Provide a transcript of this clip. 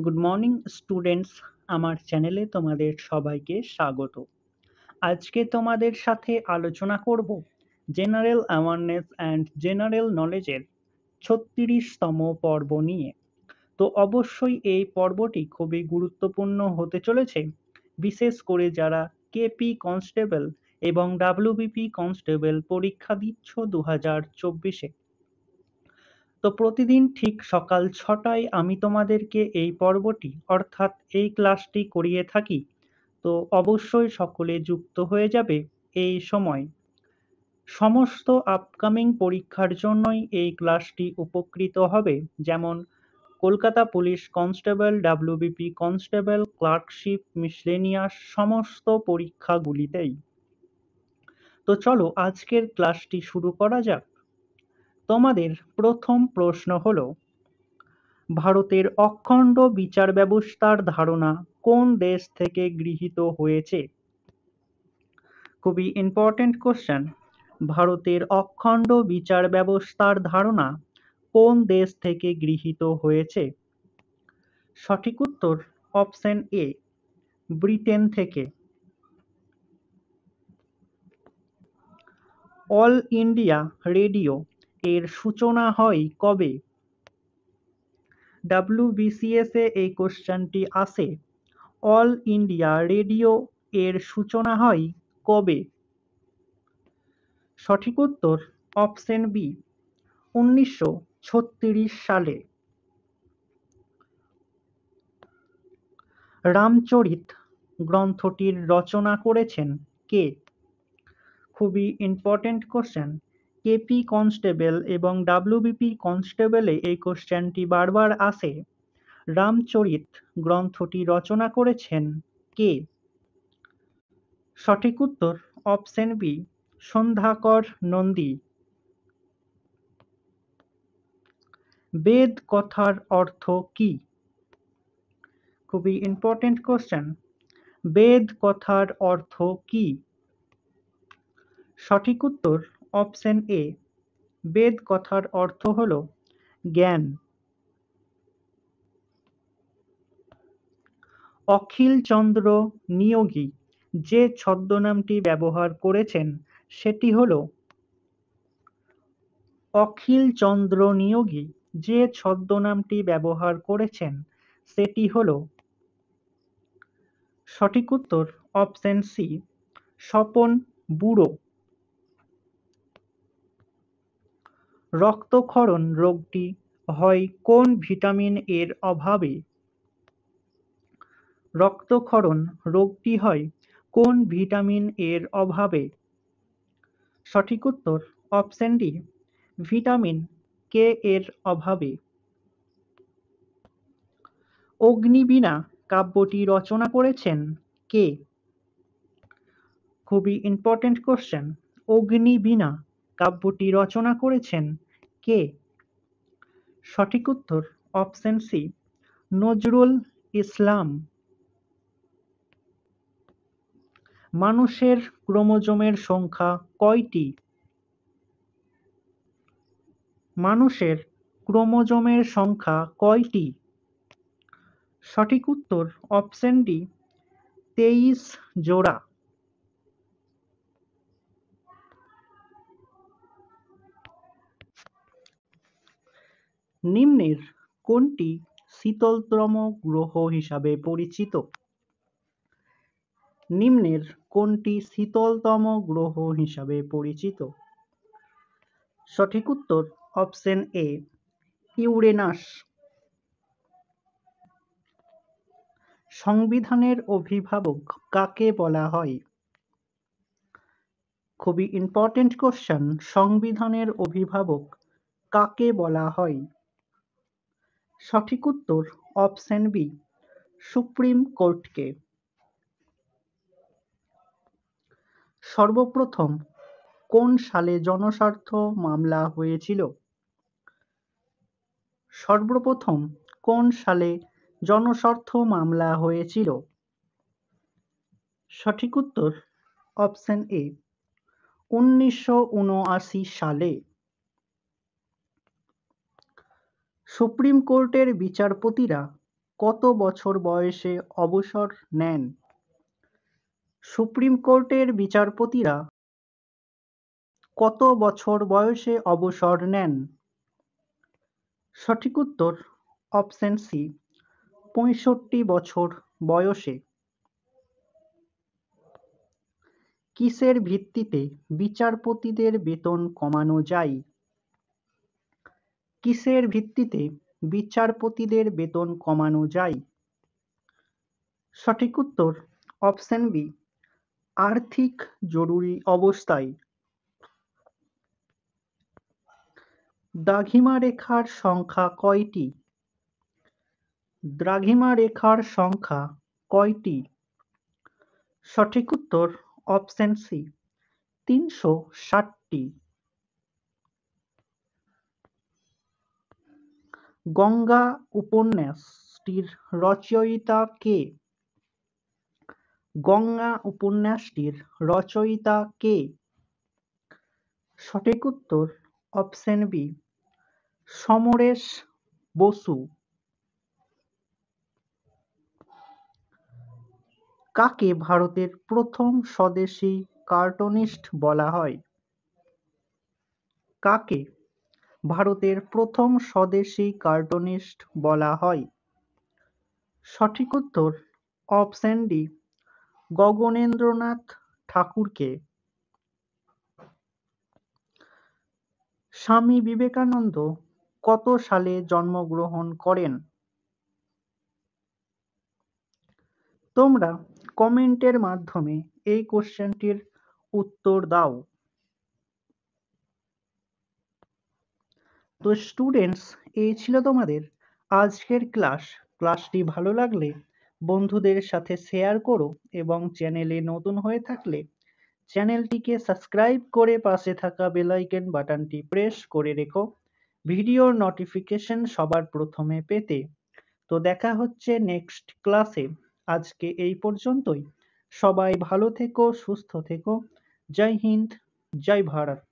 Good morning students, আমার চ্যানেলে তোমাদের সবাইকে স্বাগত। আজকে তোমাদের সাথে আলোচনা করব জেনারেল অ্যাওয়ারনেস অ্যান্ড জেনারেল নলেজের 36তম পর্ব নিয়ে। তো অবশ্যই এই পর্বটি খুবই গুরুত্বপূর্ণ হতে চলেছে, বিশেষ করে যারা কেপি কনস্টেবল এবং ডাব্লিউবিপি কনস্টেবল পরীক্ষা দিচ্ছ 2024-এ। তো প্রতিদিন ঠিক সকাল 6টায় আমি তোমাদেরকে এই পর্বটি অর্থাৎ এই ক্লাসটি করিয়ে থাকি। তো অবশ্যই সকলে যুক্ত হয়ে যাবে এই সময়। সমস্ত আপকামিং পরীক্ষার জন্যই এই ক্লাসটি উপকৃত হবে, যেমন Kolkata police constable, WBP constable, clerkship, miscellaneous সমস্ত পরীক্ষাগুলিতেই। তো চলো আজকের ক্লাসটি শুরু করা যাক। তোমাদের প্রথম প্রশ্ন হলো, ভারতের অখণ্ড বিচার ব্যবস্থার ধারণা কোন দেশ থেকে গৃহীত হয়েছে? খুবই ইম্পর্টেন্ট কোশ্চেন। ভারতের অখণ্ড বিচার ব্যবস্থার ধারণা কোন দেশ থেকে গৃহীত হয়েছে? সঠিক উত্তর অপশন এ, ব্রিটেন থেকে। অল ইন্ডিয়া রেডিও এর সূচনা হয় কবে? WBCS এ এই কোশ্চেনটি আসে। অল ইন্ডিয়া রেডিও এর সূচনা হয় কবে? সঠিক উত্তর অপশন বি, 1936 সালে। রামচরিত গ্রন্থটির রচনা করেছেন কে? খুবই ইম্পর্টেন্ট কোশ্চেন। কেপি কনস্টেবল এবং ডাব্লিউবিপি কনস্টেবলে এই কোশ্চেনটি বারবার আসে। রামচরিত গ্রন্থটি রচনা করেছেন কে? সঠিক উত্তর অপশন বি, সন্ধ্যাকর নন্দী। বেদ কথার অর্থ কি? খুবই ইম্পর্টেন্ট কোশ্চেন। বেদ কথার অর্থ কি? সঠিক উত্তর অপশন এ, বেদ কথার অর্থ হল জ্ঞান। অখিলচন্দ্র নিয়োগী যে ছদ্মনামটি ব্যবহার করেছেন সেটি হল? অখিলচন্দ্র নিয়োগী যে ছদ্মনামটি ব্যবহার করেছেন সেটি হল? সঠিক উত্তর অপশন সি, স্বপন বুড়ো। রক্তক্ষরণ রোগটি হয় কোন ভিটামিন এর অভাবে? রক্তক্ষরণ রোগটি হয় কোন ভিটামিন এর অভাবে? সঠিক উত্তর অপশন ডি, ভিটামিন কে এর অভাবে। অগ্নিবীণা কাব্যটি রচনা করেছেন কে? খুবই ইম্পর্টেন্ট কোশ্চেন। অগ্নিবীণা কাব্যটি রচনা করেছেন কে? সঠিক উত্তর অপশন সি, নজরুল ইসলাম। মানুষের ক্রোমোজোমের সংখ্যা কয়টি? মানুষের ক্রোমোজোমের সংখ্যা কয়টি? সঠিক উত্তর অপশন ডি, 23 জোড়া। নিম্নের কোনটি শীতলতম গ্রহ হিসাবে পরিচিত? নিম্নের কোনটি শীতলতম গ্রহ হিসাবে পরিচিত? সঠিক উত্তর অপশন এ, ইউরেনাস। সংবিধানের অভিভাবক কাকে বলা হয়? খুবই ইম্পর্টেন্ট কোশ্চেন। সংবিধানের অভিভাবক কাকে বলা হয়? সঠিক উত্তর অপশন বি, সুপ্রিম কোর্টকে। সর্বপ্রথম কোন সালে জনস্বার্থ মামলা হয়েছিল? সর্বপ্রথম কোন সালে জনস্বার্থ মামলা হয়েছিল? সঠিক উত্তর অপশন এ, 1979 সালে। সুপ্রিম কোর্টের বিচারপতিরা কত বছর বয়সে অবসর নেন? সুপ্রিম কোর্টের বিচারপতিরা কত বছর বয়সে অবসর নেন? সঠিক উত্তর অপশন সি, ৬৫ বছর বয়সে। কিসের ভিত্তিতে বিচারপতিদের বেতন কমানো যায়? কিসের ভিত্তিতে বিচারপতিদের বেতন কমানো যায়? সঠিক উত্তর অপশন বি, আর্থিক জরুরি অবস্থায়। দ্রাঘিমা রেখার সংখ্যা কয়টি? দ্রাঘিমা রেখার সংখ্যা কয়টি? সঠিক উত্তর অপশন সি, ৩৬০টি। গঙ্গা উপন্যাসটির রচয়িতা কে? গঙ্গা উপন্যাসটির রচয়িতা কে? সঠিক উত্তর অপশন বি, সমরেশ বসু। কাকে ভারতের প্রথম স্বদেশী কার্টুনিস্ট বলা হয়? কাকে ভারতের প্রথম স্বদেশী কার্টুনিস্ট বলা হয়? সঠিক উত্তর অপশন ডি, গগনেন্দ্রনাথ ঠাকুরকে। স্বামী বিবেকানন্দ কত সালে জন্মগ্রহণ করেন? তোমরা কমেন্টের মাধ্যমে এই কোশ্চেনটির উত্তর দাও। তো স্টুডেন্টস, এই ছিল তোমাদের আজকের ক্লাসটি ভালো লাগলে বন্ধুদের সাথে শেয়ার করো এবং চ্যানেলে নতুন হয়ে থাকলে চ্যানেলটিকে সাবস্ক্রাইব করে পাশে থাকা বেল আইকন বাটনটি প্রেস করে রেখো ভিডিওর নোটিফিকেশন সবার প্রথমে পেতে। তো দেখা হচ্ছে নেক্সট ক্লাসে। আজকে এই পর্যন্তই। সবাই ভালো থেকো, সুস্থ থেকো। জয় হিন্দ, জয় ভারত।